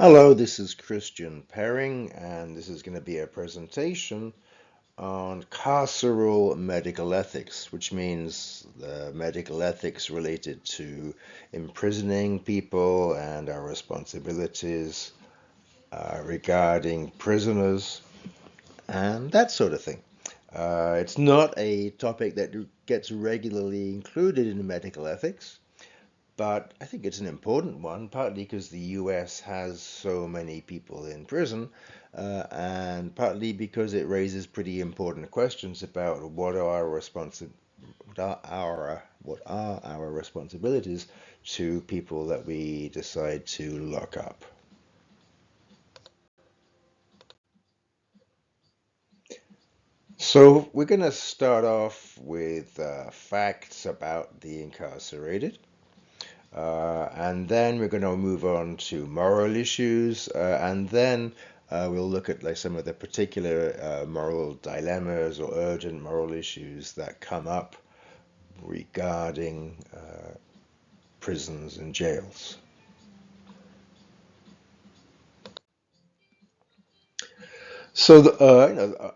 Hello, this is Christian Perring, and this is going to be a presentation on carceral medical ethics, which means the medical ethics related to imprisoning people and our responsibilities regarding prisoners and that sort of thing. It's not a topic that gets regularly included in medical ethics. But I think it's an important one, partly because the US has so many people in prison, and partly because it raises pretty important questions about what are our responsibilities to people that we decide to lock up. So we're going to start off with facts about the incarcerated. And then we're going to move on to moral issues, and then we'll look at like some of the particular moral dilemmas or urgent moral issues that come up regarding prisons and jails. So,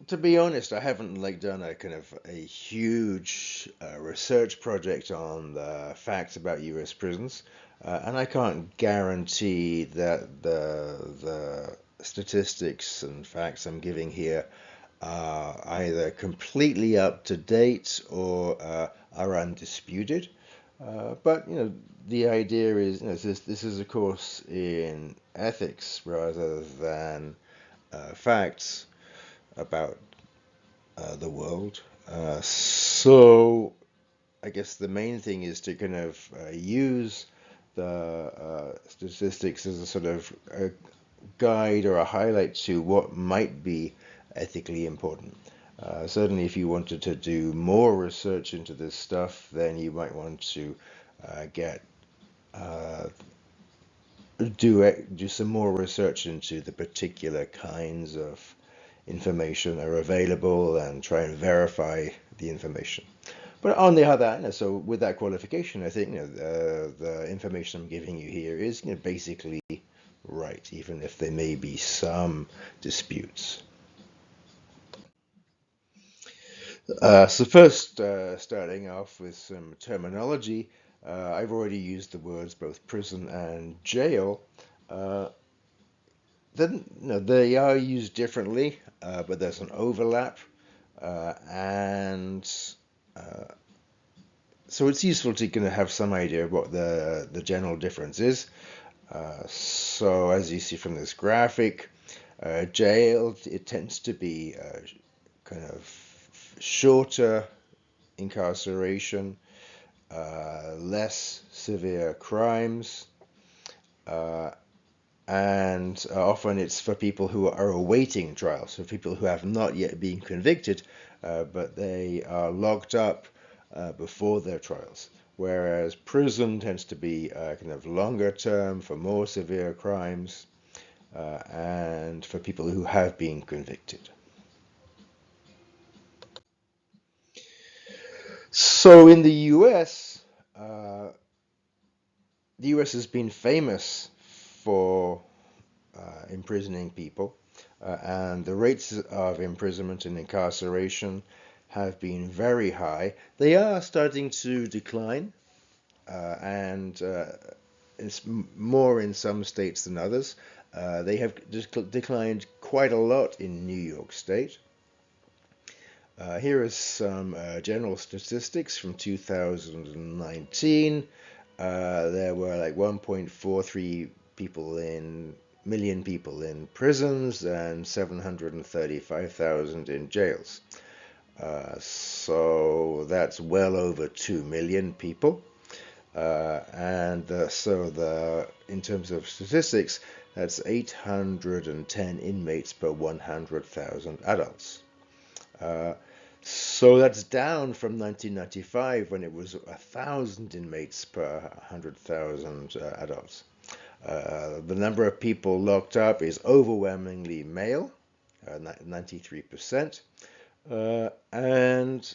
to be honest, I haven't like done a kind of a huge research project on the facts about U.S. prisons, and I can't guarantee that the statistics and facts I'm giving here are either completely up to date or are undisputed. But the idea is, this is a course in ethics rather than facts about the world. So I guess the main thing is to kind of use the statistics as a sort of a guide or a highlight to what might be ethically important. Certainly, if you wanted to do more research into this stuff, then you might want to get uh, do some more research into the particular kinds of information that are available and try and verify the information. But on the other hand, so with that qualification, I think the information I'm giving you here is basically right, even if there may be some disputes. So first, starting off with some terminology, I've already used the words both prison and jail. Uh, then, no, they are used differently, but there's an overlap, and uh, so it's useful to kind of have some idea of what the general difference is. So as you see from this graphic, jail, it tends to be kind of shorter incarceration, less severe crimes, uh, and often it's for people who are awaiting trial, so people who have not yet been convicted, but they are locked up before their trials. Whereas prison tends to be kind of longer term for more severe crimes and for people who have been convicted. So in the US, the US has been famous for imprisoning people, and the rates of imprisonment and incarceration have been very high. They are starting to decline, and it's more in some states than others. They have declined quite a lot in New York State. Here are some general statistics from 2019. There were like 1.43 million people in prisons and 735,000 in jails. So that's well over 2 million people. And in terms of statistics, that's 810 inmates per 100,000 adults. Uh, so that's down from 1995 when it was 1,000 inmates per 100,000 adults. The number of people locked up is overwhelmingly male, 93%, and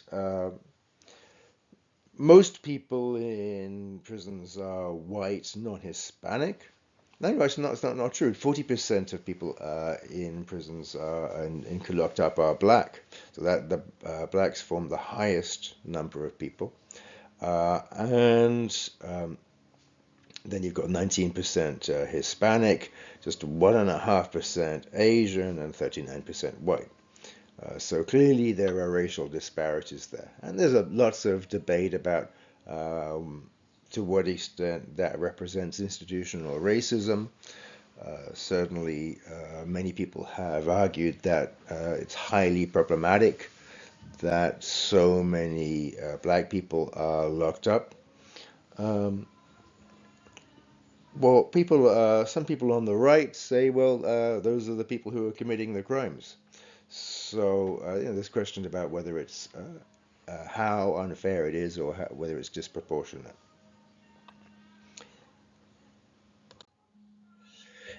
most people in prisons are white, non-Hispanic. No, it's not true. 40% of people in prisons and locked up are black. So that the blacks form the highest number of people. And then you've got 19% Hispanic, just 1.5% Asian, and 39% white. So clearly there are racial disparities there. And there's lots of debate about to what extent that represents institutional racism. Certainly, many people have argued that it's highly problematic that so many black people are locked up. Um, some people on the right say, well, those are the people who are committing the crimes. So, there's question about whether it's how unfair it is or whether it's disproportionate.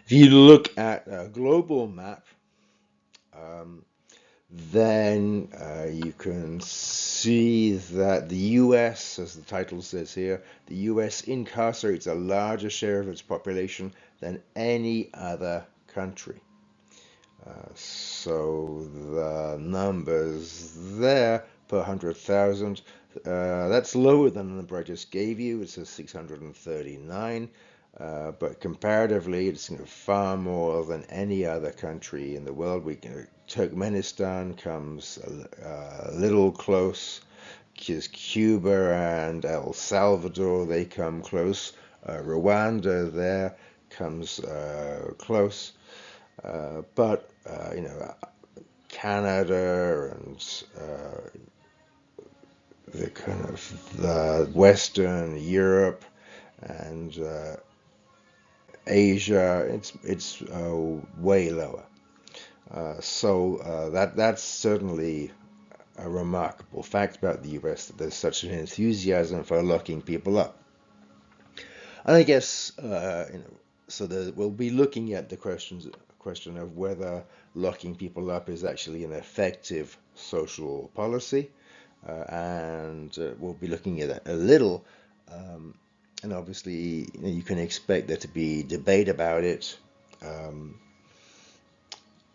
If you look at a global map, um, then you can see that the US, as the title says here, the US incarcerates a larger share of its population than any other country. So the numbers there per 100,000, that's lower than the number I just gave you. It says 639. But comparatively, it's far more than any other country in the world. Turkmenistan comes a little close. Cuba and El Salvador, they come close. Rwanda there comes close. But Canada and the kind of the Western Europe and Asia, it's way lower. So that's certainly a remarkable fact about the US that there's such an enthusiasm for locking people up. And I guess we'll be looking at the question of whether locking people up is actually an effective social policy, and we'll be looking at it a little. And obviously, you can expect there to be debate about it.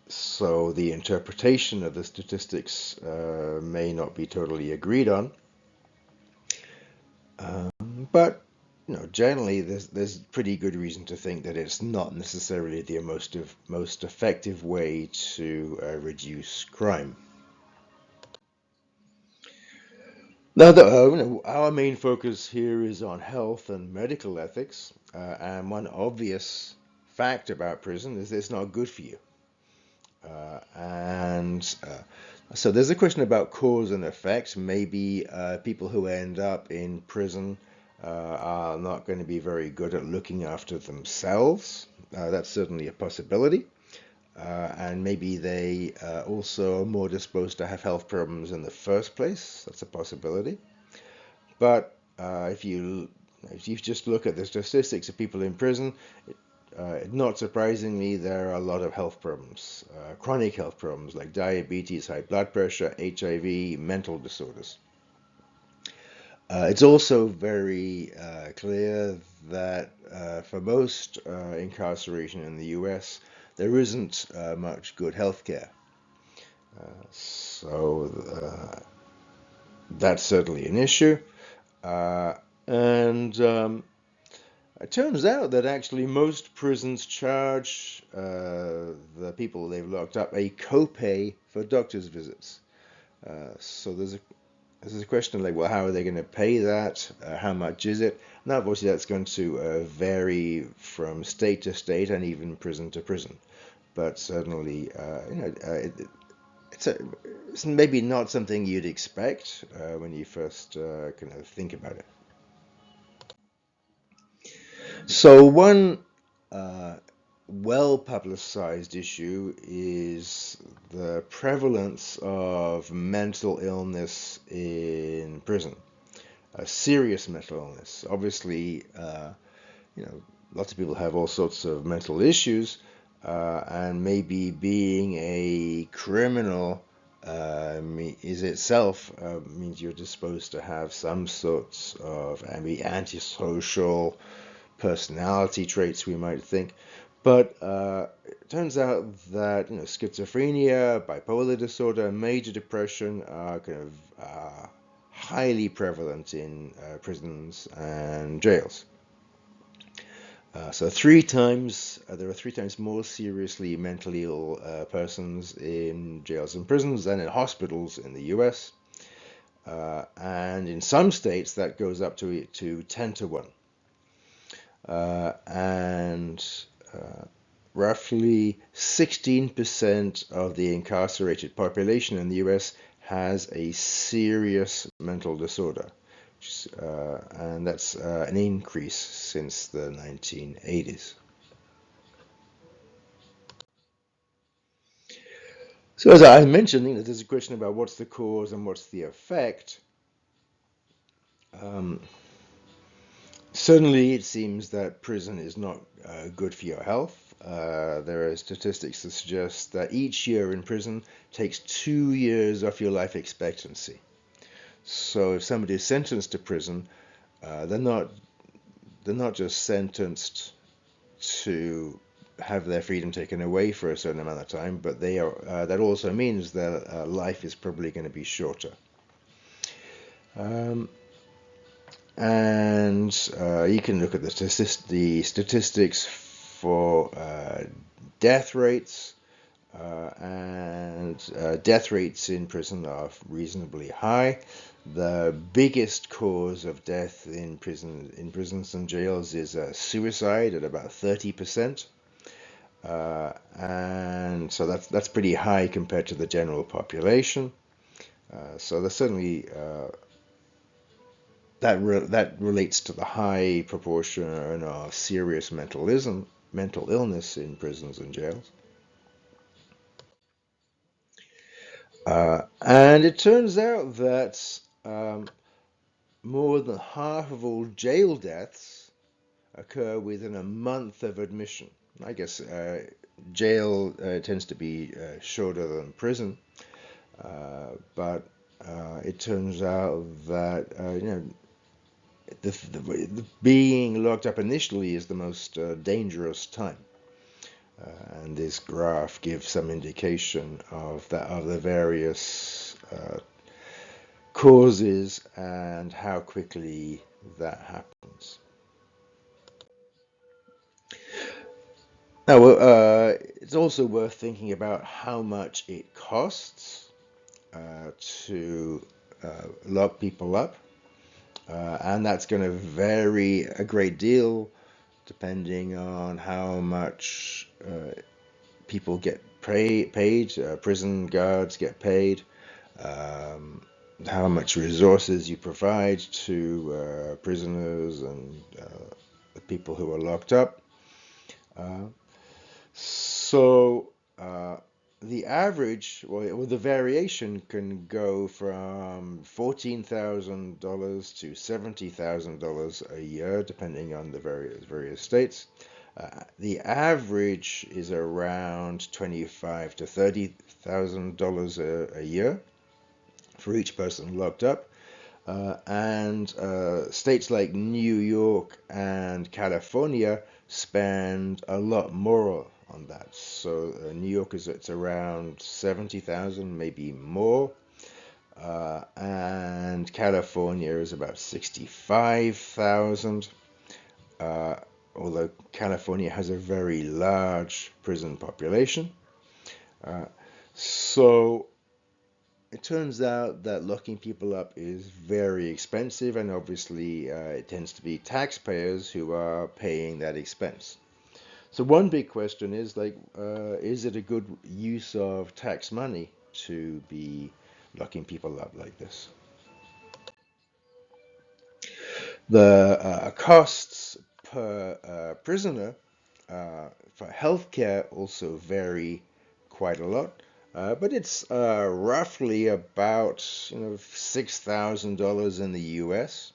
So the interpretation of the statistics may not be totally agreed on. But generally, there's pretty good reason to think that it's not necessarily the most effective way to reduce crime. Now, our main focus here is on health and medical ethics, and one obvious fact about prison is it's not good for you. And so there's a question about cause and effect. Maybe people who end up in prison are not going to be very good at looking after themselves. That's certainly a possibility. And maybe they also are more disposed to have health problems in the first place. That's a possibility. But if you just look at the statistics of people in prison, not surprisingly, there are a lot of health problems, chronic health problems like diabetes, high blood pressure, HIV, mental disorders. It's also very clear that for most incarceration in the US, there isn't much good health care. So that's certainly an issue. And It turns out that actually most prisons charge the people they've locked up a copay for doctor's visits. So there's a question like, well, how are they going to pay that? How much is it? Now, obviously, that's going to vary from state to state and even prison to prison. But certainly, it's maybe not something you'd expect when you first kind of think about it. So one well-publicized issue is the prevalence of mental illness in prison, a serious mental illness. Obviously, lots of people have all sorts of mental issues, and maybe being a criminal is itself means you're disposed to have some sorts of maybe antisocial personality traits, we might think. But it turns out that schizophrenia, bipolar disorder, and major depression are kind of highly prevalent in prisons and jails. So there are 3 times more seriously mentally ill persons in jails and prisons than in hospitals in the U.S. And in some states that goes up to 10 to 1. And roughly 16% of the incarcerated population in the US has a serious mental disorder, and that's an increase since the 1980s. So as I mentioned, there's a question about what's the cause and what's the effect. Um, Certainly, it seems that prison is not good for your health. There are statistics that suggest that each year in prison takes 2 years off your life expectancy. So if somebody is sentenced to prison, they're not just sentenced to have their freedom taken away for a certain amount of time, but that also means that life is probably going to be shorter. Um, And you can look at the statistics for death rates, and death rates in prison are reasonably high. The biggest cause of death in prisons and jails is suicide at about 30%, and so that's pretty high compared to the general population. So there's certainly that relates to the high proportion of serious mental illness in prisons and jails. And it turns out that more than half of all jail deaths occur within a month of admission. I guess jail tends to be shorter than prison, but it turns out that the being locked up initially is the most dangerous time. And this graph gives some indication of the various causes and how quickly that happens. Now, it's also worth thinking about how much it costs to lock people up, and that's going to vary a great deal depending on how much people get paid, prison guards get paid, how much resources you provide to prisoners and the people who are locked up. So the average, well, the variation can go from $14,000 to $70,000 a year, depending on the various states. The average is around $25,000 to $30,000 a year for each person locked up. And states like New York and California spend a lot more on that. So New York it's around 70,000, maybe more, and California is about 65,000. Although California has a very large prison population. So it turns out that locking people up is very expensive, and obviously it tends to be taxpayers who are paying that expense. So one big question is is it a good use of tax money to be locking people up like this? The costs per prisoner for healthcare also vary quite a lot, but it's roughly about $6,000 in the U.S.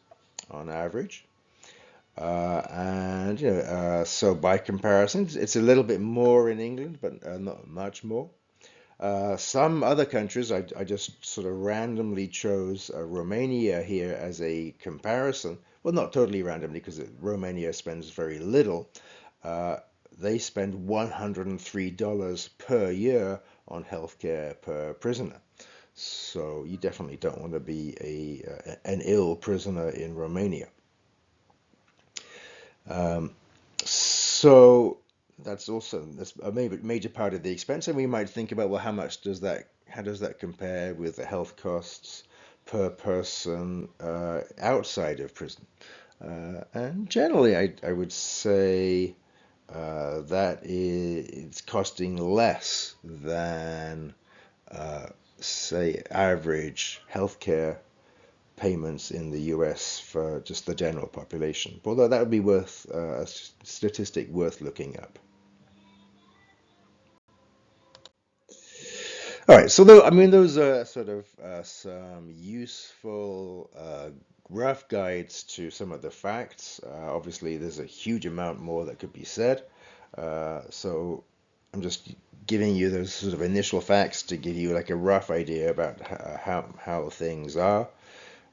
on average, and so by comparison, it's a little bit more in England, but not much more. Some other countries, I just sort of randomly chose Romania here as a comparison. well, not totally randomly, because Romania spends very little. Uh, they spend $103 per year on healthcare per prisoner. So you definitely don't want to be an ill prisoner in Romania. Um, so that's a major part of the expense, and we might think about, well, how does that compare with the health costs per person outside of prison? And generally, I would say that it's costing less than, uh, say, average healthcare payments in the US for just the general population. Although that would be worth a statistic worth looking up. All right, so I mean, those are sort of some useful rough guides to some of the facts. Obviously, there's a huge amount more that could be said. So I'm just giving you those sort of initial facts to give you like a rough idea about how things are.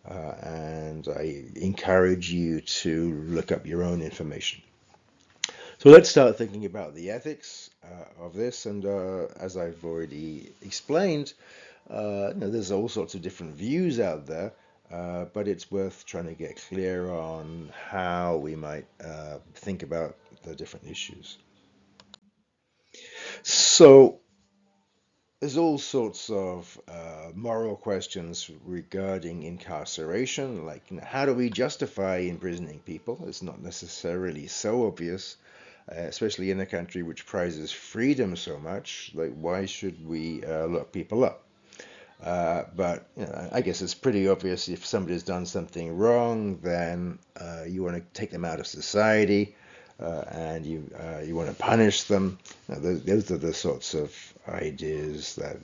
And I encourage you to look up your own information. So let's start thinking about the ethics of this. And as I've already explained, there's all sorts of different views out there, but it's worth trying to get clear on how we might think about the different issues. So there's all sorts of moral questions regarding incarceration, like, how do we justify imprisoning people? It's not necessarily so obvious, especially in a country which prizes freedom so much. Like, why should we lock people up? But I guess it's pretty obvious if somebody's done something wrong, then you want to take them out of society, and you want to punish them. Those are the sorts of ideas that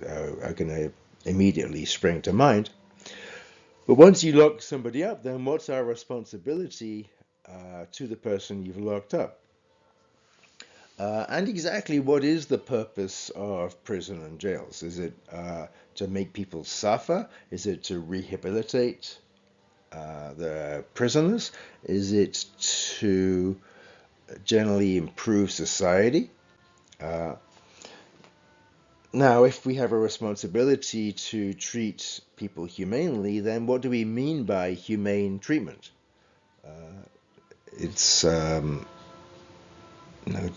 are going to immediately spring to mind. But once you lock somebody up, then what's our responsibility to the person you've locked up? And exactly what is the purpose of prison and jails? Is it to make people suffer? Is it to rehabilitate the prisoners? Is it to generally improve society? Uh, Now, if we have a responsibility to treat people humanely, then what do we mean by humane treatment? Uh, it's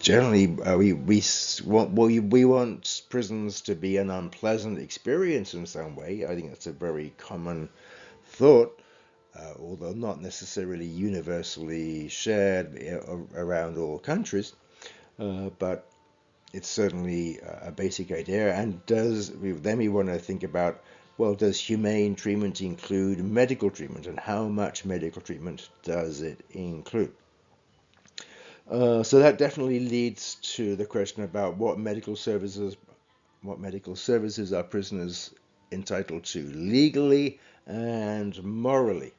generally, we want prisons to be an unpleasant experience in some way. I think that's a very common thought, although not necessarily universally shared around all countries. But it's certainly a basic idea. And then we want to think about, well, does humane treatment include medical treatment, and how much medical treatment does it include? So that definitely leads to the question about what medical services are prisoners entitled to legally and morally.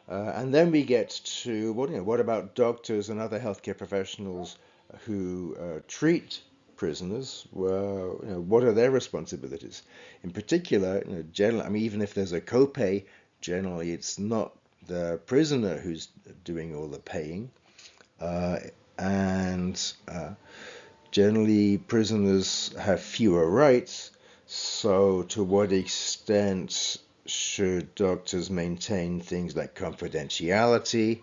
And then we get to what about doctors and other healthcare professionals who treat prisoners? Well, what are their responsibilities? In particular, generally, I mean, even if there's a copay, generally it's not the prisoner who's doing all the paying. Uh, and Generally, prisoners have fewer rights. So, to what extent should doctors maintain things like confidentiality?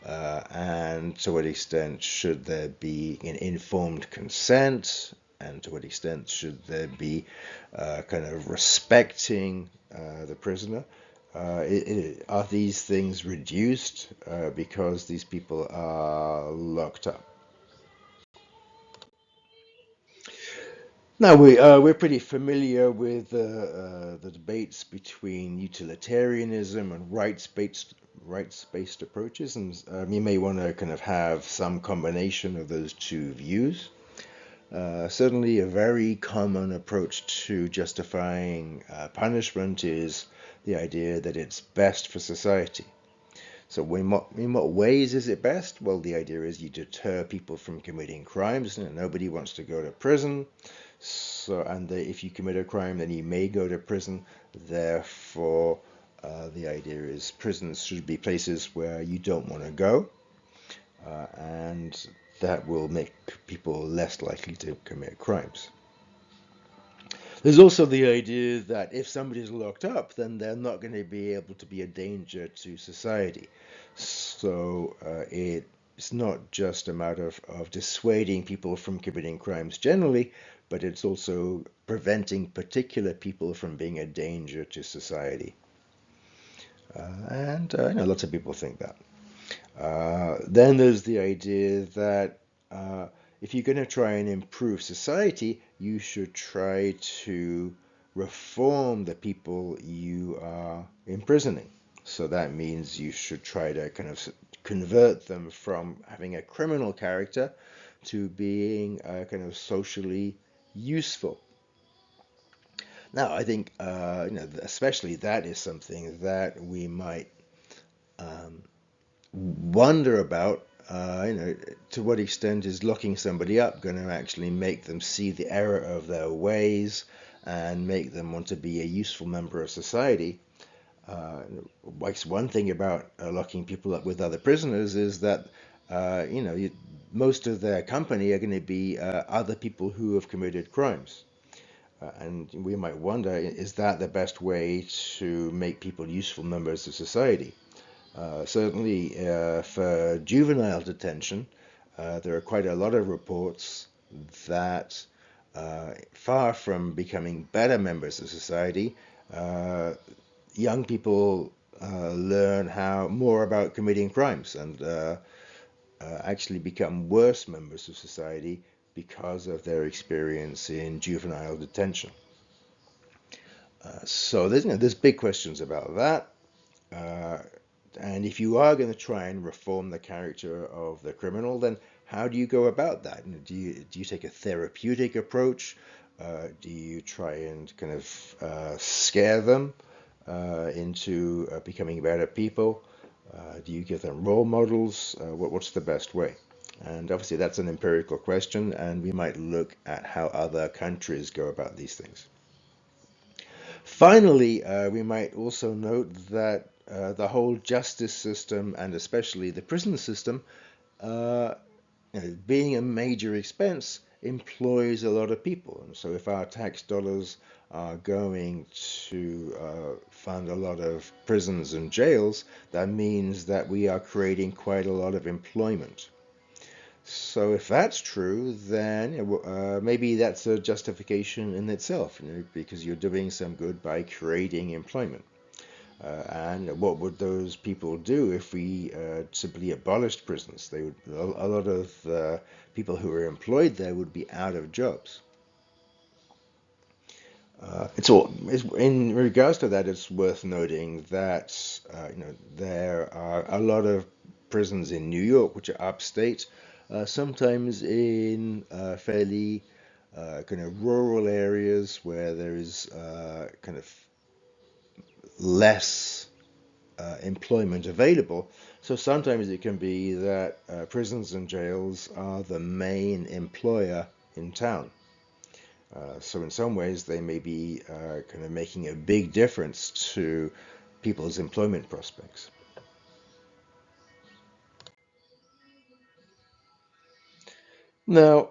And to what extent should there be an informed consent? And to what extent should there be kind of respecting the prisoner? Are these things reduced because these people are locked up? Now we're pretty familiar with the debates between utilitarianism and rights-based approaches, and you may want to kind of have some combination of those two views. Certainly, a very common approach to justifying punishment is the idea that it's best for society. So in what ways is it best? Well, the idea is you deter people from committing crimes. Nobody wants to go to prison. So, and if you commit a crime, then you may go to prison. Therefore, The idea is prisons should be places where you don't want to go, and that will make people less likely to commit crimes. There's also the idea that if somebody's locked up, then they're not going to be able to be a danger to society. So it's not just a matter of dissuading people from committing crimes generally, but it's also preventing particular people from being a danger to society. And lots of people think that. Then there's the idea that if you're going to try and improve society, you should try to reform the people you are imprisoning. So that means you should try to kind of convert them from having a criminal character to being kind of socially useful. Now, I think especially that is something that we might um, wonder about, to what extent is locking somebody up going to actually make them see the error of their ways and make them want to be a useful member of society. Uh, One thing about locking people up with other prisoners is that, most of their company are going to be other people who have committed crimes. And we might wonder, is that the best way to make people useful members of society? Certainly, for juvenile detention, there are quite a lot of reports that, far from becoming better members of society, uh, young people learn how more about committing crimes and actually become worse members of society because of their experience in juvenile detention. So there's big questions about that. Uh, And if you are going to try and reform the character of the criminal, then how do you go about that? Do you take a therapeutic approach? Do you try and kind of scare them into becoming better people? Do you give them role models? What's the best way? And obviously, that's an empirical question, and we might look at how other countries go about these things. Finally, we might also note that the whole justice system and especially the prison system, uh, being a major expense, employs a lot of people. And so, if our tax dollars are going to fund a lot of prisons and jails, that means that we are creating quite a lot of employment. So if that's true, then maybe that's a justification in itself, because you're doing some good by creating employment. And what would those people do if we simply abolished prisons? They would, a lot of the people who are employed there would be out of jobs. In regards to that, it's worth noting that there are a lot of prisons in New York which are upstate, sometimes in fairly kind of rural areas where there is kind of less employment available. So sometimes it can be that prisons and jails are the main employer in town. So in some ways, they may be kind of making a big difference to people's employment prospects. Now,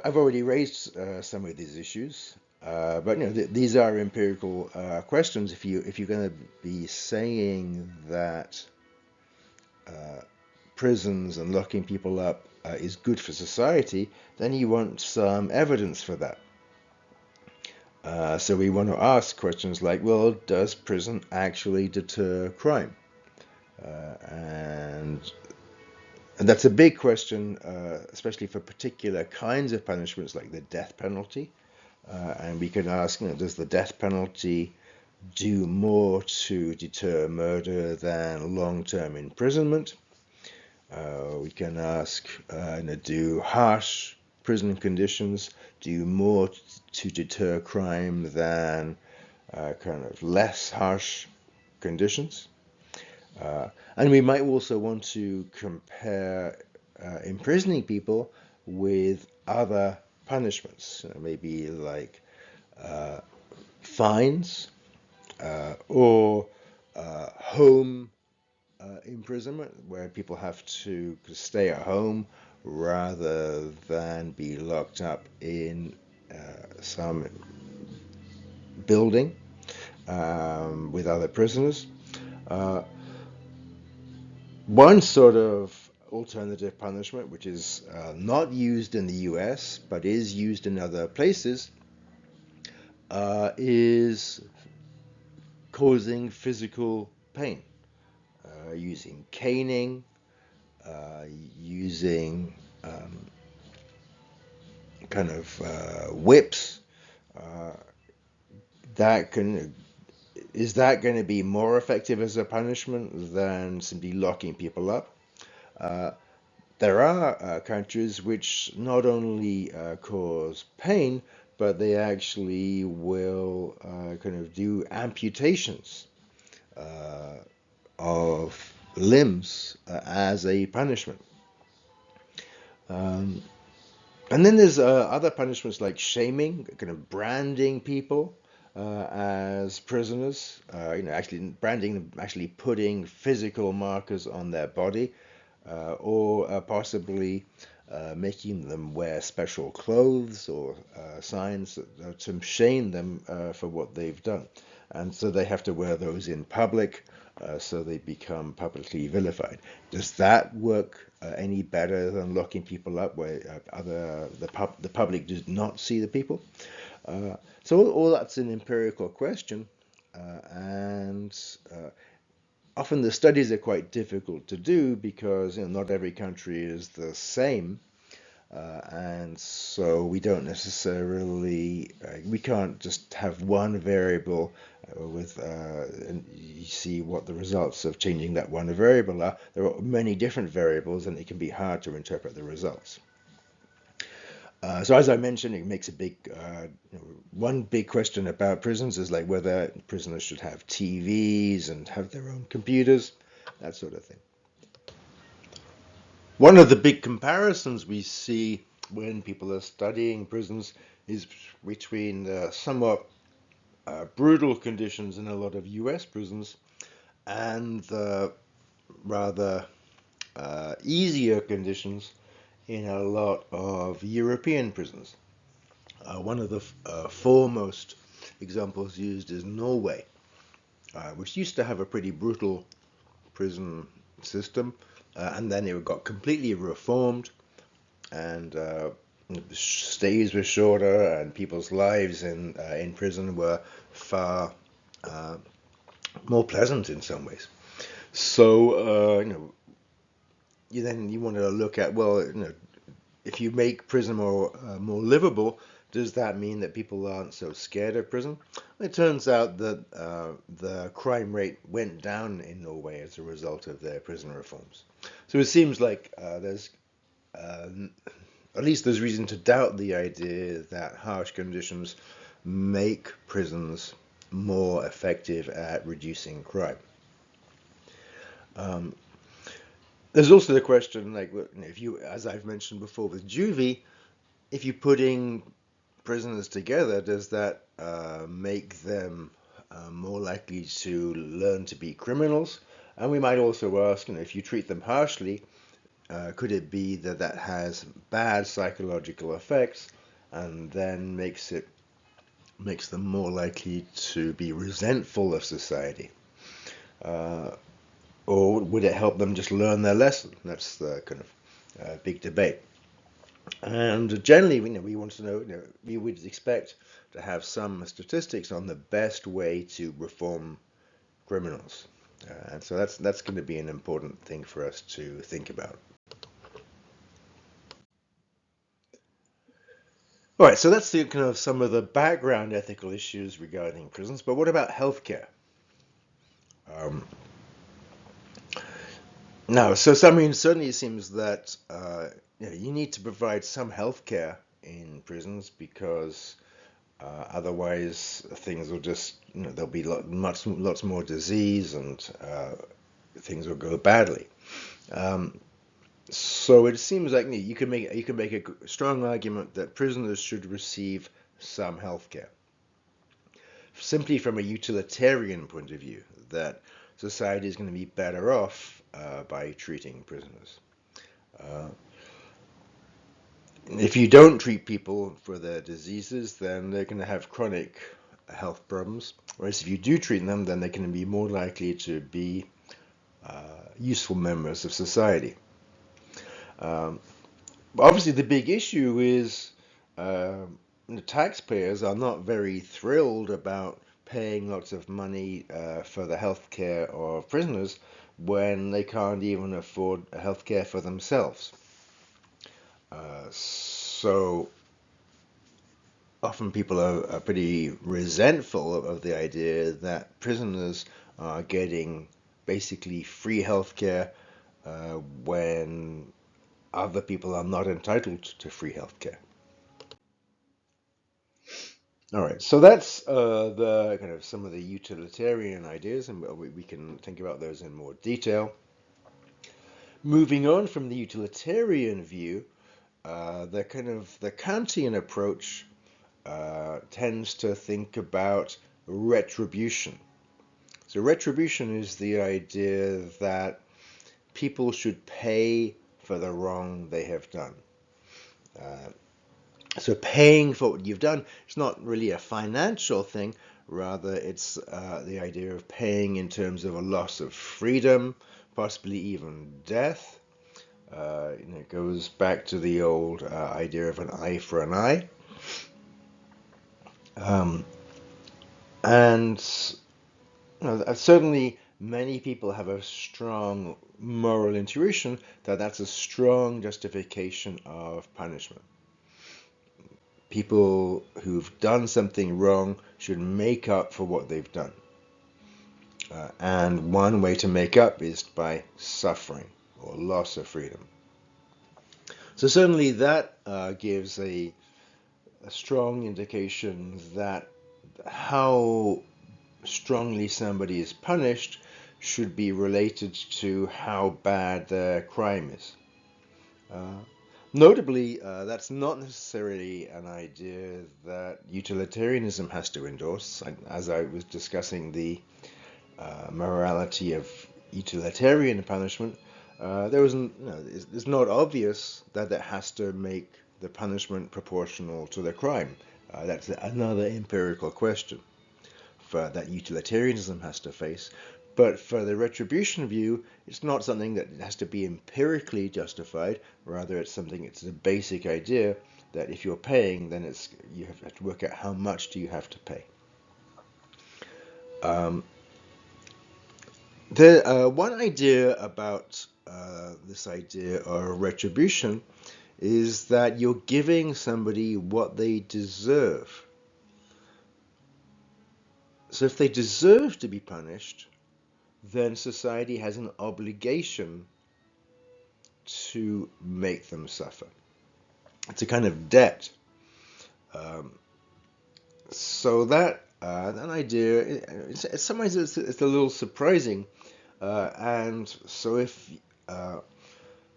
I've already raised some of these issues, but these are empirical questions. If you're going to be saying that prisons and locking people up is good for society, then you want some evidence for that. So we want to ask questions like, well, does prison actually deter crime? And that's a big question, especially for particular kinds of punishments like the death penalty. And we can ask, does the death penalty do more to deter murder than long-term imprisonment? We can ask, do harsh prison conditions do more to deter crime than kind of less harsh conditions? And we might also want to compare imprisoning people with other punishments, maybe like fines or home imprisonment, where people have to stay at home rather than be locked up in some building with other prisoners. Uh, One sort of alternative punishment, which is not used in the US but is used in other places, is causing physical pain, using caning, using um, kind of whips. Uh, that can Is that going to be more effective as a punishment than simply locking people up? Uh, There are countries which not only cause pain, but they actually will kind of do amputations uh, of limbs as a punishment. Um, and then there's other punishments like shaming, kind of branding people as prisoners. Actually branding them, actually putting physical markers on their body, or possibly making them wear special clothes or signs to shame them for what they've done. And so they have to wear those in public, so they become publicly vilified. Does that work any better than locking people up where the public does not see the people? So all that's an empirical question, and often the studies are quite difficult to do because not every country is the same, and so we don't necessarily we can't just have one variable and you see what the results of changing that one variable are. There are many different variables, and it can be hard to interpret the results. So as I mentioned, it makes a one big question about prisons is like whether prisoners should have TVs and have their own computers, that sort of thing. One of the big comparisons we see when people are studying prisons is between the somewhat brutal conditions in a lot of US prisons and the rather easier conditions in a lot of European prisons. One of the foremost examples used is Norway, which used to have a pretty brutal prison system, and then it got completely reformed, and stays were shorter, and people's lives in prison were far uh, more pleasant in some ways. So you want to look at, well, if you make prison more livable, does that mean that people aren't so scared of prison? It turns out that the crime rate went down in Norway as a result of their prison reforms. So it seems like uh, at least there's reason to doubt the idea that harsh conditions make prisons more effective at reducing crime. Um, there's also the question, like if you, as I've mentioned before with juvie, if you're putting prisoners together, does that make them more likely to learn to be criminals? And we might also ask, if you treat them harshly, could it be that that has bad psychological effects and then makes them more likely to be resentful of society? Uh, or would it help them just learn their lesson? That's the kind of big debate. And generally, we want to know, we would expect to have some statistics on the best way to reform criminals. And so that's going to be an important thing for us to think about. All right, so that's the kind of some of the background ethical issues regarding prisons. But what about healthcare? Um, no, so certainly it seems that you need to provide some healthcare in prisons because otherwise things will just there'll be lots more disease and things will go badly. Um, so it seems like you can make a strong argument that prisoners should receive some healthcare, simply from a utilitarian point of view. That society is going to be better off by treating prisoners. Uh, if you don't treat people for their diseases, then they're going to have chronic health problems. Whereas if you do treat them, then they're going to be more likely to be useful members of society. Um, Obviously, the big issue is the taxpayers are not very thrilled about paying lots of money for the health care of prisoners when they can't even afford health care for themselves. So often people are pretty resentful of the idea that prisoners are getting basically free health care when other people are not entitled to free health care. All right, so that's the kind of some of the utilitarian ideas, and we can think about those in more detail. Moving on from the utilitarian view, the Kantian approach tends to think about retribution. So retribution is the idea that people should pay for the wrong they have done. Uh, So paying for what you've done, it's not really a financial thing. Rather, it's the idea of paying in terms of a loss of freedom, possibly even death. It goes back to the old idea of an eye for an eye. Um, and certainly many people have a strong moral intuition that that's a strong justification of punishment. People who've done something wrong should make up for what they've done. And one way to make up is by suffering or loss of freedom. So certainly that gives a strong indication that how strongly somebody is punished should be related to how bad their crime is. Uh, Notably, that's not necessarily an idea that utilitarianism has to endorse. As I was discussing the morality of utilitarian punishment, it's not obvious that it has to make the punishment proportional to the crime. That's another empirical question that utilitarianism has to face. But for the retribution view, it's not something that has to be empirically justified. Rather, it's a basic idea that if you're paying, then you have to work out how much do you have to pay. Um, one idea about this idea of retribution is that you're giving somebody what they deserve. So if they deserve to be punished, then society has an obligation to make them suffer. It's a kind of debt. Um, so that idea, in some ways, it's a little surprising. And so if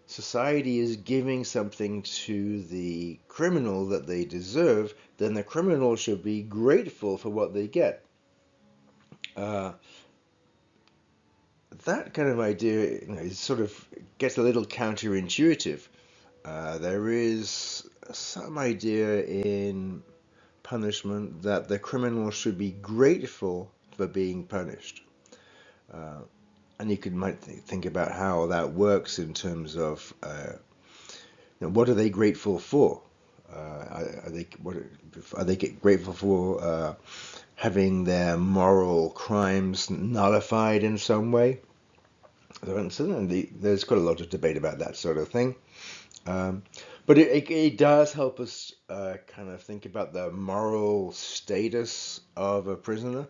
society is giving something to the criminal that they deserve, then the criminal should be grateful for what they get. Uh, that kind of idea, sort of gets a little counterintuitive. There is some idea in punishment that the criminal should be grateful for being punished. And might think about how that works in terms of what are they grateful for? Are they grateful for having their moral crimes nullified in some way? There's quite a lot of debate about that sort of thing. But it does help us kind of think about the moral status of a prisoner.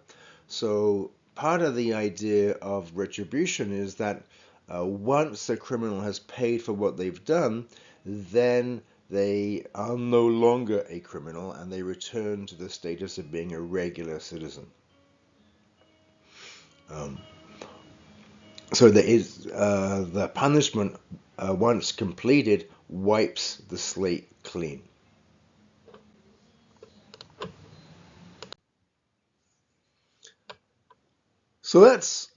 So part of the idea of retribution is that once a criminal has paid for what they've done, then they are no longer a criminal and they return to the status of being a regular citizen. Um, so there is the punishment once completed wipes the slate clean. So that's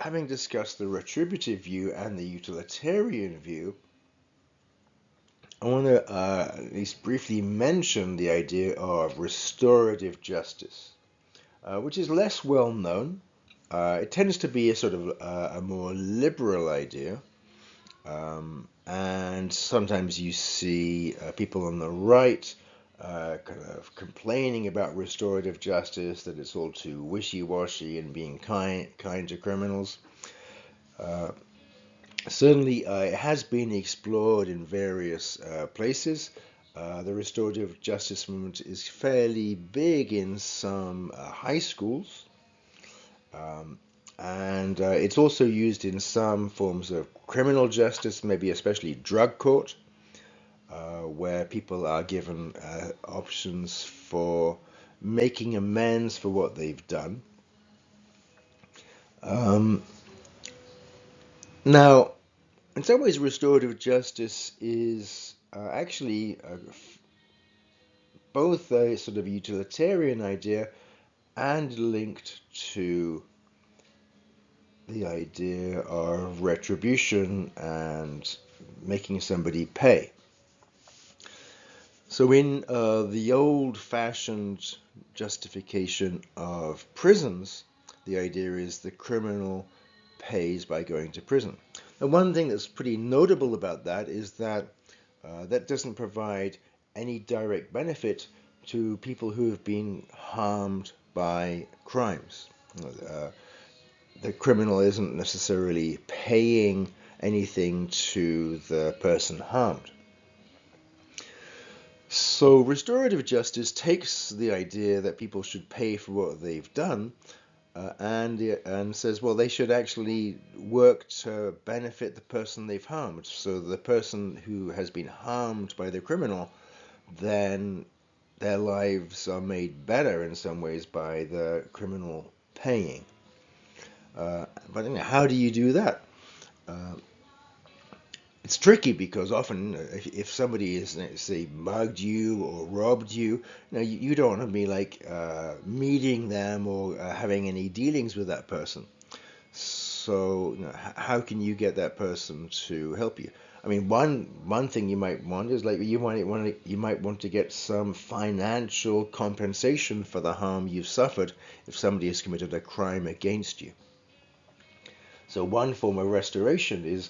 having discussed the retributive view and the utilitarian view, I want to at least briefly mention the idea of restorative justice, which is less well known. It tends to be a sort of a more liberal idea, and sometimes you see people on the right kind of complaining about restorative justice, that it's all too wishy-washy and being kind to criminals. Uh, Certainly, it has been explored in various places. The restorative justice movement is fairly big in some high schools, um, and it's also used in some forms of criminal justice, maybe especially drug court, where people are given options for making amends for what they've done. Um, Now, in some ways, restorative justice is actually both a sort of utilitarian idea and linked to the idea of retribution and making somebody pay. So, in the old fashioned justification of prisons, the idea is the criminal pays by going to prison. And one thing that's pretty notable about that is that that doesn't provide any direct benefit to people who have been harmed by crimes. Uh, the criminal isn't necessarily paying anything to the person harmed. So, restorative justice takes the idea that people should pay for what they've done and says, well, they should actually work to benefit the person they've harmed. So, the person who has been harmed by the criminal, then their lives are made better in some ways by the criminal paying. But how do you do that? Uh, it's tricky because often if somebody is, say, mugged you or robbed you, you don't want to be like meeting them or having any dealings with that person. So how can you get that person to help you? I mean, one thing you might want is like you might want to get some financial compensation for the harm you've suffered if somebody has committed a crime against you. So one form of restoration is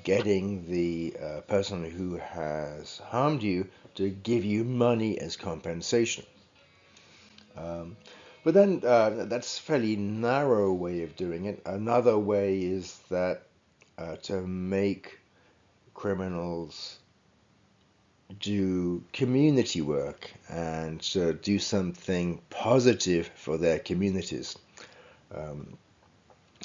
getting the person who has harmed you to give you money as compensation. Um, but then that's a fairly narrow way of doing it. Another way is that to make criminals do community work and to do something positive for their communities. Um,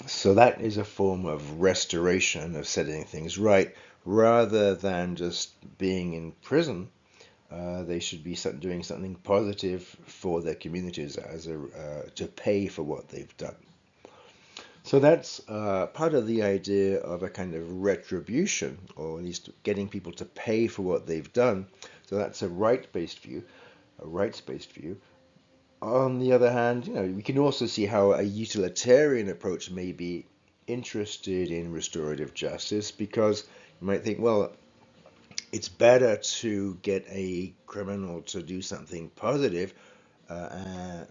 So that is a form of restoration, of setting things right, rather than just being in prison. They should be doing something positive for their communities to pay for what they've done. So that's part of the idea of a kind of retribution, or at least getting people to pay for what they've done. So that's a right-based view, a rights-based view. On the other hand, we can also see how a utilitarian approach may be interested in restorative justice because you might think, well, it's better to get a criminal to do something positive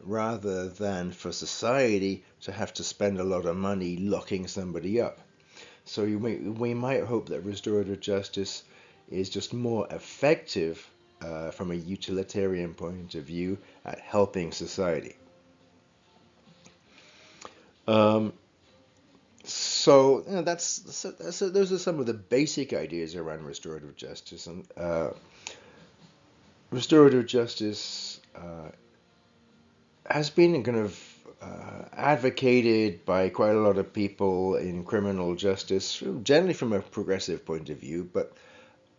rather than for society to have to spend a lot of money locking somebody up. So we might hope that restorative justice is just more effective from a utilitarian point of view at helping society. Um, so those are some of the basic ideas around restorative justice, and restorative justice has been kind of advocated by quite a lot of people in criminal justice, generally from a progressive point of view, but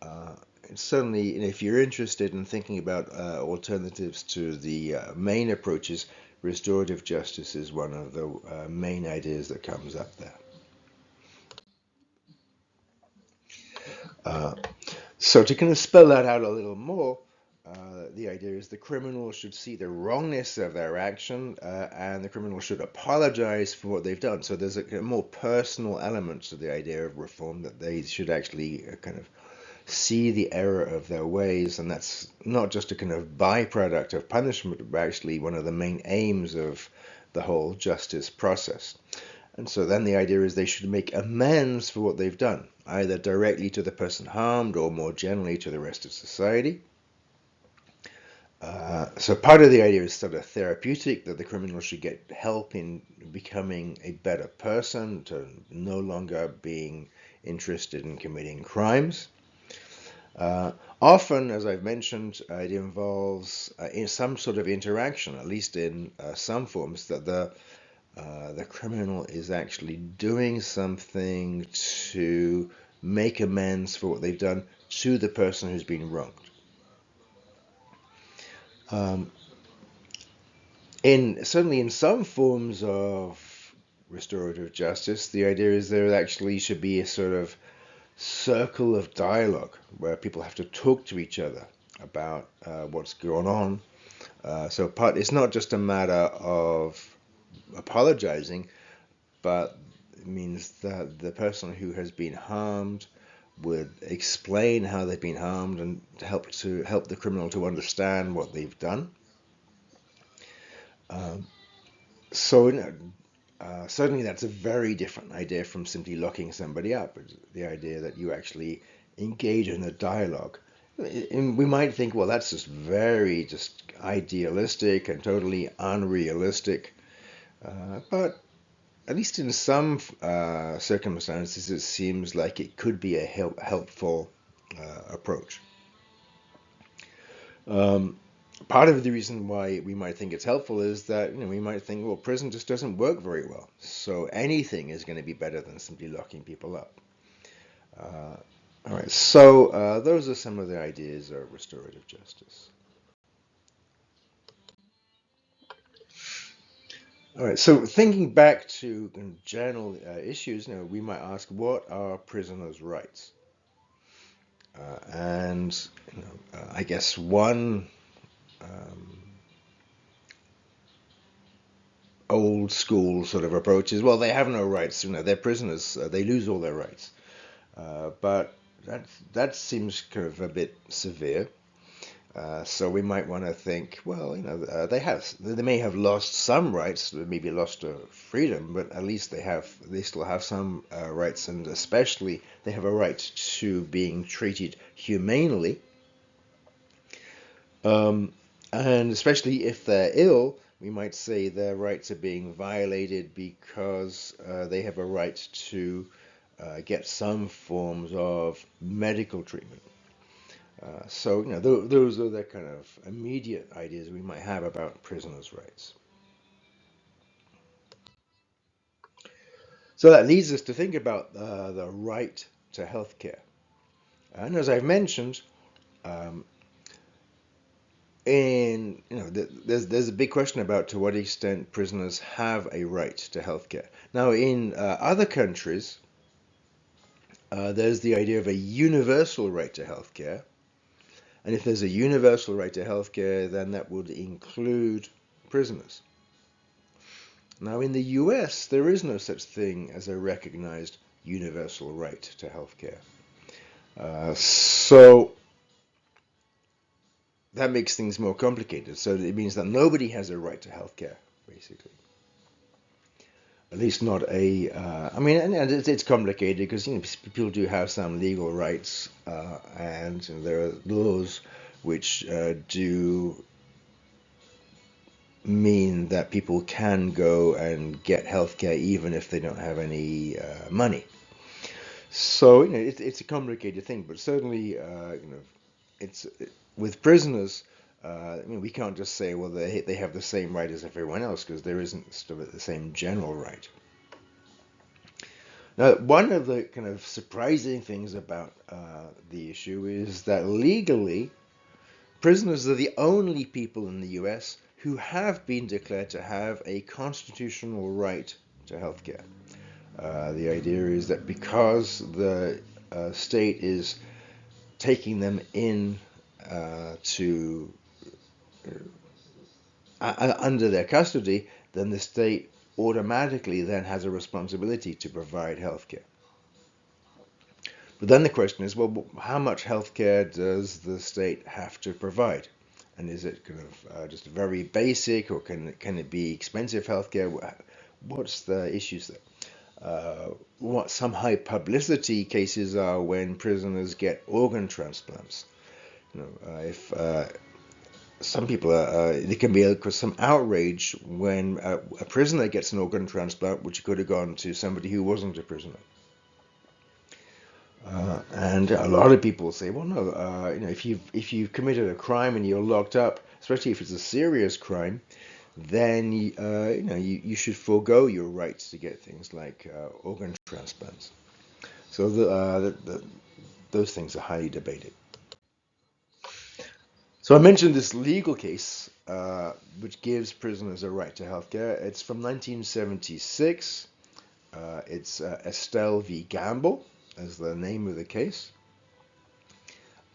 uh, certainly, if you're interested in thinking about alternatives to the main approaches, restorative justice is one of the main ideas that comes up there. Uh, so to kind of spell that out a little more, The idea is the criminal should see the wrongness of their action, and the criminal should apologize for what they've done. So there's a more personal element to the idea of reform, that they should actually kind of see the error of their ways, and that's not just a kind of byproduct of punishment, but actually one of the main aims of the whole justice process. And so then the idea is they should make amends for what they've done, either directly to the person harmed or more generally to the rest of society. So part of the idea is sort of therapeutic, that the criminal should get help in becoming a better person, to no longer being interested in committing crimes. Often, as I've mentioned, it involves in some sort of interaction, at least in some forms, that the criminal is actually doing something to make amends for what they've done to the person who's been wronged. Um, certainly in some forms of restorative justice, the idea is there actually should be a sort of circle of dialogue where people have to talk to each other about what's going on. So it's not just a matter of apologizing, but it means that the person who has been harmed would explain how they've been harmed and help the criminal to understand what they've done. Um, so certainly that's a very different idea from simply locking somebody up. It's the idea that you actually engage in a dialogue. And we might think, well, that's just idealistic and totally unrealistic. But at least in some circumstances, it seems like it could be a helpful approach. Um, Part of the reason why we might think it's helpful is that we might think, well, prison just doesn't work very well, so anything is going to be better than simply locking people up. All right, so those are some of the ideas of restorative justice. All right, so thinking back to general issues, we might ask, what are prisoners' rights? And I guess one um, old school sort of approach is, well, they have no rights. They're prisoners. They lose all their rights. But that seems kind of a bit severe. So we might want to think, well, they may have lost some rights, maybe lost freedom, but at least they still have some rights, and especially they have a right to being treated humanely. Um, and especially if they're ill, we might say their rights are being violated because they have a right to get some forms of medical treatment. So, those are the kind of immediate ideas we might have about prisoners' rights. So that leads us to think about the right to healthcare. And as I've mentioned, um, there's a big question about to what extent prisoners have a right to healthcare. Now, in other countries, there's the idea of a universal right to healthcare, and if there's a universal right to healthcare, then that would include prisoners. Now, in the US, there is no such thing as a recognized universal right to healthcare. So that makes things more complicated. So it means that nobody has a right to healthcare, basically. At least not a. I mean, and it's complicated because people do have some legal rights, and there are laws which do mean that people can go and get healthcare even if they don't have any money. So it's a complicated thing, but certainly it's with prisoners. We can't just say, well, they have the same right as everyone else, because there isn't sort of the same general right. Now, one of the kind of surprising things about the issue is that legally, prisoners are the only people in the U.S. who have been declared to have a constitutional right to health care. The idea is that because the state is taking them in to under their custody, then the state automatically then has a responsibility to provide healthcare. But then the question is, well, how much healthcare does the state have to provide? And is it kind of just very basic, or can it be expensive healthcare? What's the issues there? What some high publicity cases are when prisoners get organ transplants. If some people there can be some outrage when a prisoner gets an organ transplant, which could have gone to somebody who wasn't a prisoner. And a lot of people say, well, no, if you've committed a crime and you're locked up, especially if it's a serious crime, then you should forego your rights to get things like organ transplants. So those things are highly debated. So I mentioned this legal case, which gives prisoners a right to healthcare. It's from 1976. It's Estelle v. Gamble, as the name of the case.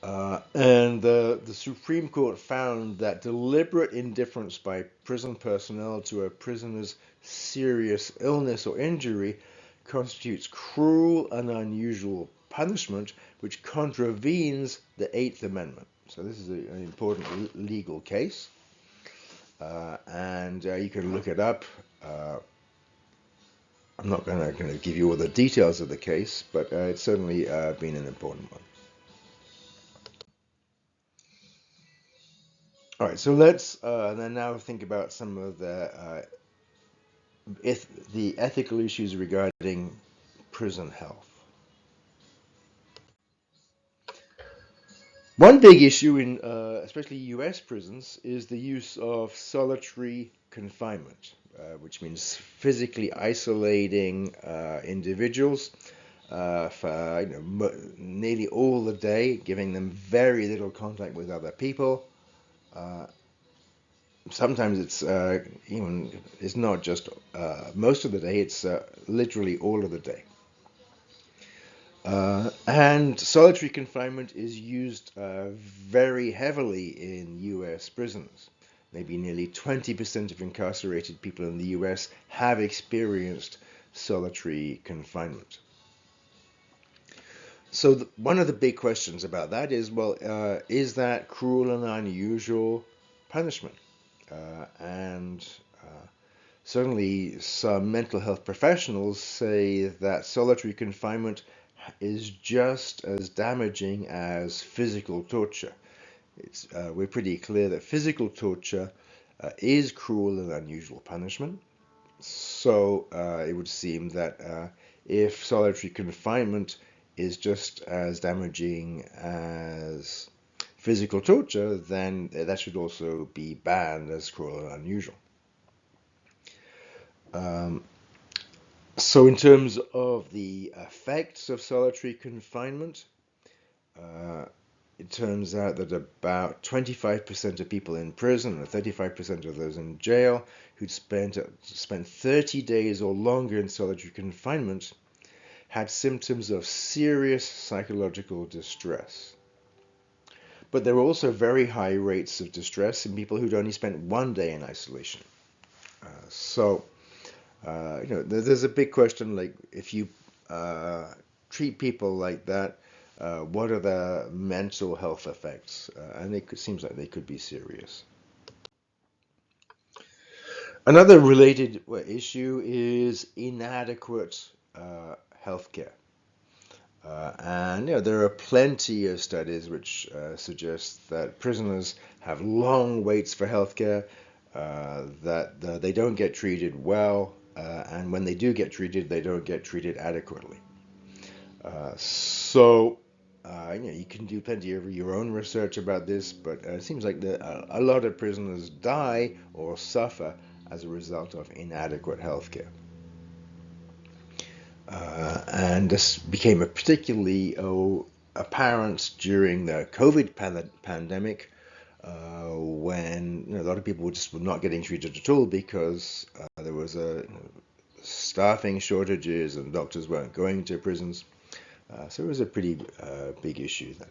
And the Supreme Court found that deliberate indifference by prison personnel to a prisoner's serious illness or injury constitutes cruel and unusual punishment, which contravenes the Eighth Amendment. So this is an important legal case, and you can look it up. I'm not going to give you all the details of the case, but it's certainly been an important one. All right, so let's then now think about some of the ethical issues regarding prison health. One big issue in especially U.S. prisons is the use of solitary confinement, which means physically isolating individuals for nearly all the day, giving them very little contact with other people. Sometimes it's not just most of the day, it's literally all of the day. And solitary confinement is used very heavily in US prisons. Maybe nearly 20% of incarcerated people in the US have experienced solitary confinement. So one of the big questions about that is, well, is that cruel and unusual punishment? And certainly some mental health professionals say that solitary confinement is just as damaging as physical torture. We're pretty clear that physical torture is cruel and unusual punishment. So it would seem that if solitary confinement is just as damaging as physical torture, then that should also be banned as cruel and unusual. So in terms of the effects of solitary confinement, it turns out that about 25% of people in prison and 35% of those in jail who'd spent 30 days or longer in solitary confinement had symptoms of serious psychological distress. But there were also very high rates of distress in people who'd only spent 1 day in isolation. There's a big question, like if you treat people like that, what are the mental health effects? And it seems like they could be serious. Another related issue is inadequate healthcare. And there are plenty of studies which suggest that prisoners have long waits for healthcare, that they don't get treated well, and when they do get treated, they don't get treated adequately. You can do plenty of your own research about this, but it seems like a lot of prisoners die or suffer as a result of inadequate healthcare. And this became particularly apparent during the COVID pandemic, when a lot of people just were not getting treated at all because there was staffing shortages and doctors weren't going to prisons. So it was a pretty big issue then.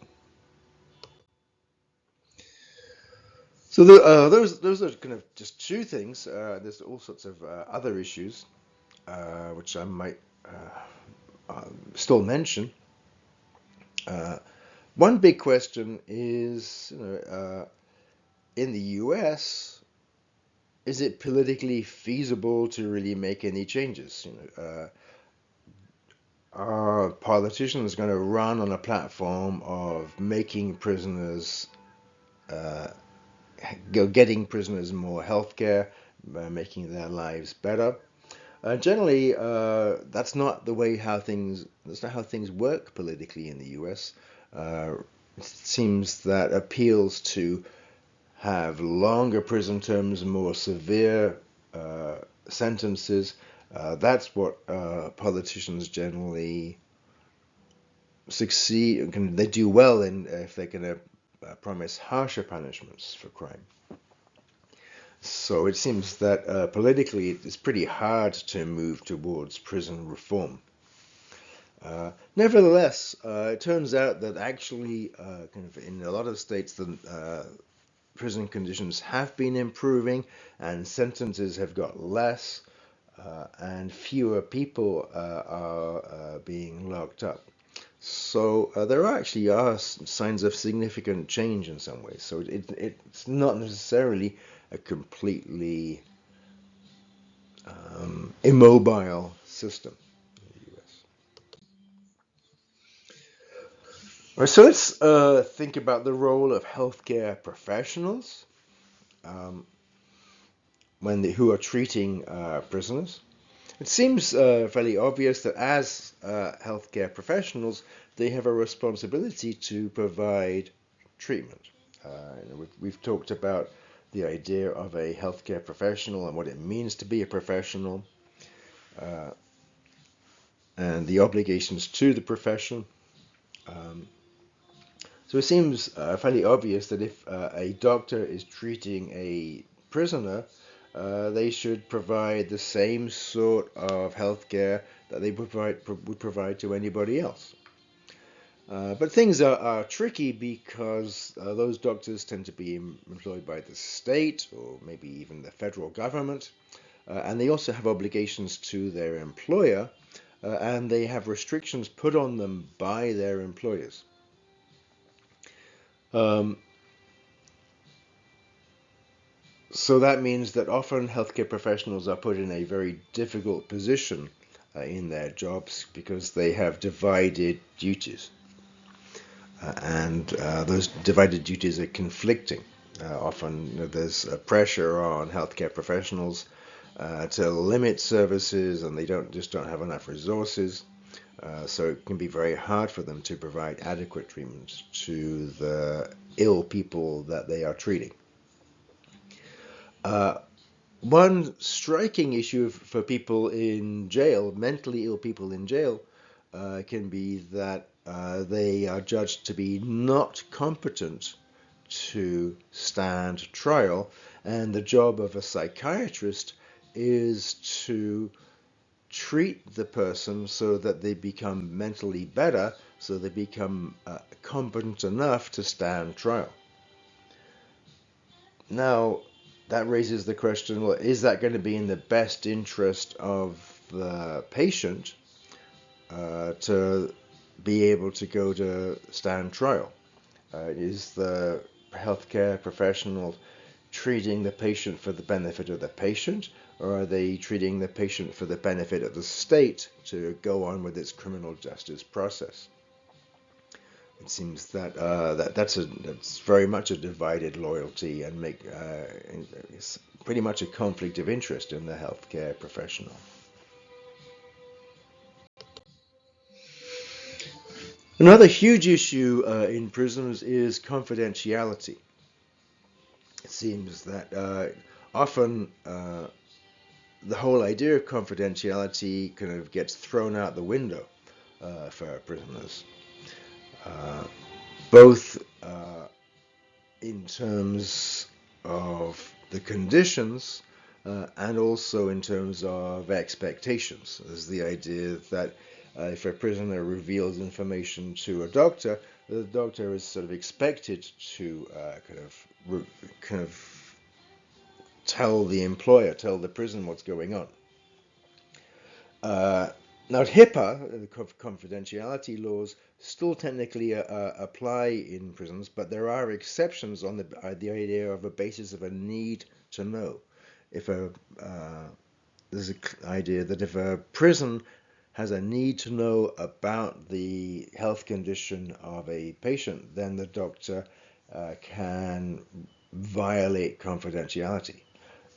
So those are kind of just two things. There's all sorts of other issues which I might still mention. Uh, One big question is, in the U.S., is it politically feasible to really make any changes? Are politicians going to run on a platform of making prisoners, uh, getting prisoners more health care, making their lives better? Generally, that's not the way how things. That's not how things work politically in the U.S. It seems that appeals to have longer prison terms, more severe uh, sentences. That's what politicians generally succeed. They do well in if they're going to promise harsher punishments for crime. So it seems that politically it's pretty hard to move towards prison reform. Nevertheless, it turns out that actually, kind of in a lot of states, the prison conditions have been improving and sentences have got less and fewer people are being locked up. So there actually are signs of significant change in some ways. So it's not necessarily a completely immobile system in the US. All right, so let's think about the role of healthcare professionals um, who are treating prisoners. It seems fairly obvious that as healthcare professionals, they have a responsibility to provide treatment. We've talked about the idea of a healthcare professional and what it means to be a professional, uh, and the obligations to the profession. Um, so it seems fairly obvious that if a doctor is treating a prisoner, they should provide the same sort of healthcare that they would provide to anybody else. But things are tricky because those doctors tend to be employed by the state or maybe even the federal government, and they also have obligations to their employer, and they have restrictions put on them by their employers. Um, So that means that often healthcare professionals are put in a very difficult position in their jobs because they have divided duties. And those divided duties are conflicting. Often there's a pressure on healthcare professionals to limit services, and they don't have enough resources. So it can be very hard for them to provide adequate treatment to the ill people that they are treating. Uh, One striking issue for people in jail, mentally ill people in jail, can be that they are judged to be not competent to stand trial, and the job of a psychiatrist is to treat the person so that they become mentally better, so they become competent enough to stand trial. Now, that raises the question, well, is that going to be in the best interest of the patient to be able to go to stand trial? Is the healthcare professional treating the patient for the benefit of the patient, or are they treating the patient for the benefit of the state to go on with its criminal justice process? It seems that that's very much a divided loyalty and it's pretty much a conflict of interest in the healthcare professional. Another huge issue in prisons is confidentiality. It seems that often the whole idea of confidentiality kind of gets thrown out the window for prisoners, uh, both in terms of the conditions and also in terms of expectations. There's the idea that if a prisoner reveals information to a doctor, the doctor is sort of expected to kind of kind of tell the employer, tell the prison what's going on. Now, HIPAA, the confidentiality laws, still technically apply in prisons, but there are exceptions on the idea of a basis of a need to know. If there's an idea that if a prison has a need to know about the health condition of a patient, then the doctor can violate confidentiality.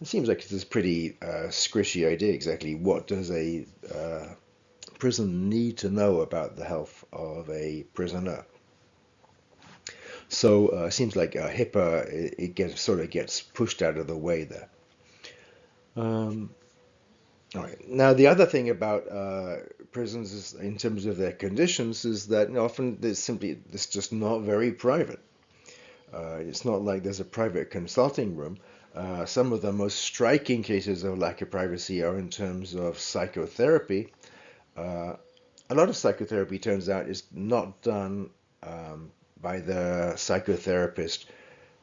It seems like it's a pretty squishy idea. Exactly what does a prison need to know about the health of a prisoner? So it seems like HIPAA gets pushed out of the way there. Um, all right. Now the other thing about prisons is, in terms of their conditions, is that often it's just not very private. It's not like there's a private consulting room. Some of the most striking cases of lack of privacy are in terms of psychotherapy. A lot of psychotherapy, turns out, is not done by the psychotherapist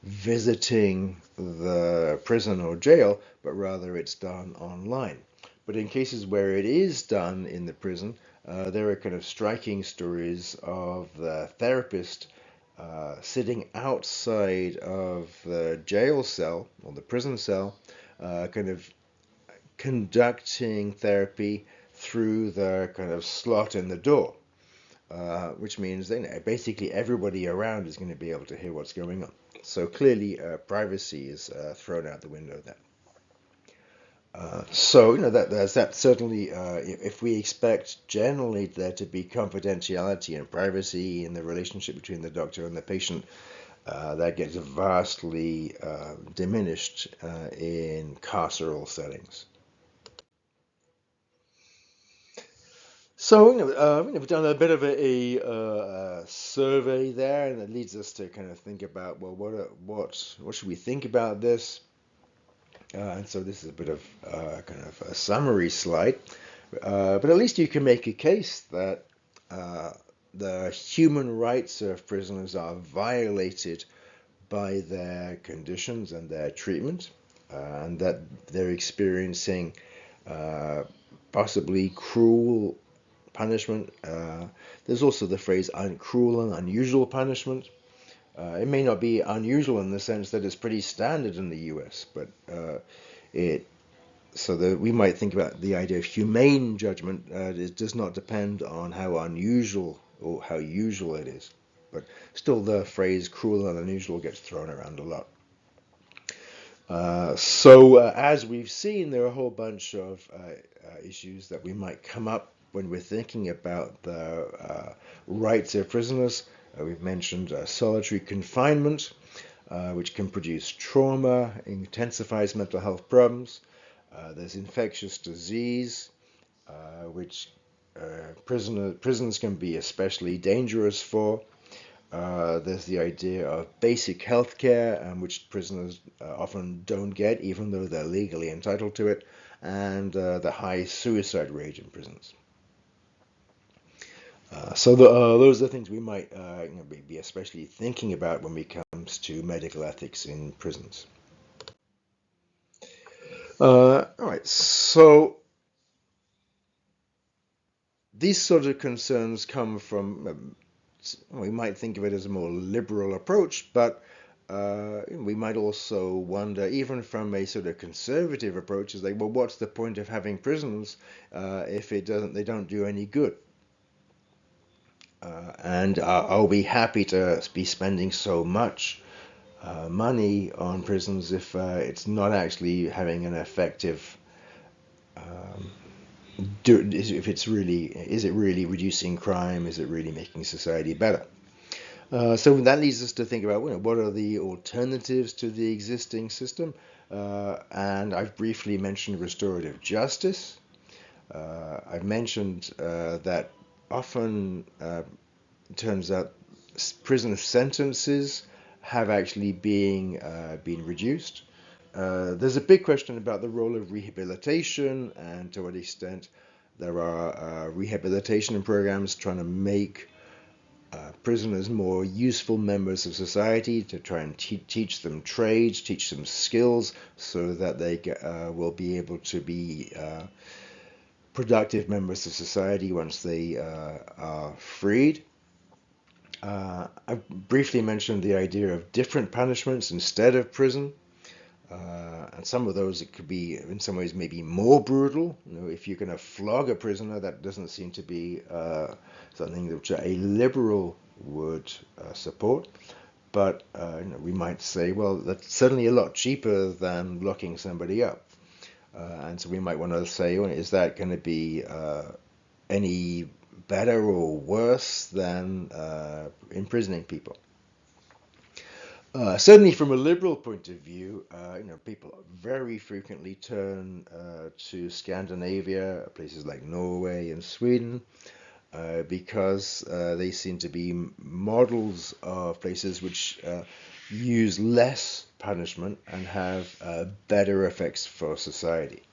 visiting the prison or jail, but rather it's done online. But in cases where it is done in the prison, there are kind of striking stories of the therapist sitting outside of the jail cell or the prison cell, kind of conducting therapy through the kind of slot in the door, which means basically everybody around is going to be able to hear what's going on. So clearly, privacy is thrown out the window there. So that certainly, if we expect generally there to be confidentiality and privacy in the relationship between the doctor and the patient, that gets vastly diminished in carceral settings. So we've done a bit of a survey there, and it leads us to kind of think about, well, what should we think about this? And so this is a bit of kind of a summary slide, but at least you can make a case that the human rights of prisoners are violated by their conditions and their treatment, and that they're experiencing possibly cruel punishment. There's also the phrase cruel and unusual punishment. It may not be unusual in the sense that it's pretty standard in the US, but it so that we might think about the idea of humane judgment. It does not depend on how unusual or how usual it is, but still the phrase cruel and unusual gets thrown around a lot. So as we've seen, there are a whole bunch of issues that we might come up when we're thinking about the rights of prisoners. We've mentioned solitary confinement, which can produce trauma, intensifies mental health problems. There's infectious disease, which prisons can be especially dangerous for. There's the idea of basic health care, which prisoners often don't get, even though they're legally entitled to it, and the high suicide rate in prisons. So those are the things we might be especially thinking about when it comes to medical ethics in prisons. All right, so these sort of concerns come from, we might think of it as a more liberal approach, but we might also wonder, even from a sort of conservative approach, is like, well, what's the point of having prisons if they don't do any good? And are we happy to be spending so much money on prisons if it's not actually having an effective is it really reducing crime? Is it really making society better? So that leads us to think about what are the alternatives to the existing system? And I've briefly mentioned restorative justice. I've mentioned that often it turns out prison sentences have actually been reduced. There's a big question about the role of rehabilitation and to what extent there are rehabilitation programs trying to make prisoners more useful members of society, to try and teach them trades, teach them skills, so that they will be able to be productive members of society once they are freed. I briefly mentioned the idea of different punishments instead of prison. And some of those, it could be in some ways maybe more brutal. If you're going to flog a prisoner, that doesn't seem to be something which a liberal would support. But we might say, well, that's certainly a lot cheaper than locking somebody up. And so we might want to say, well, is that going to be any better or worse than imprisoning people? Certainly, from a liberal point of view, people very frequently turn to Scandinavia, places like Norway and Sweden, because they seem to be models of places which use less punishment and have better effects for society.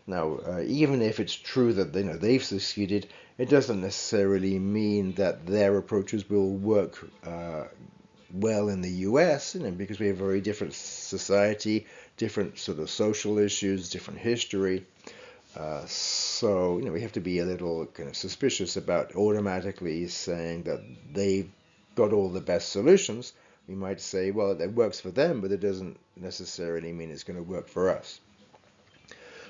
Now, even if it's true that they've succeeded, it doesn't necessarily mean that their approaches will work well in the US, because we have a very different society, different sort of social issues, different history. So we have to be a little kind of suspicious about automatically saying that they've got all the best solutions. We might say, well, that works for them, but it doesn't necessarily mean it's going to work for us.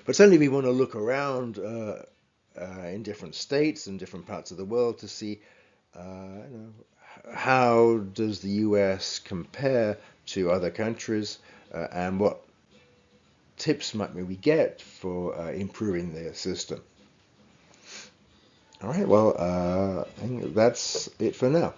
But certainly we want to look around in different states and different parts of the world to see how does the US compare to other countries, and what tips might we get for improving their system. All right, well, I think that's it for now.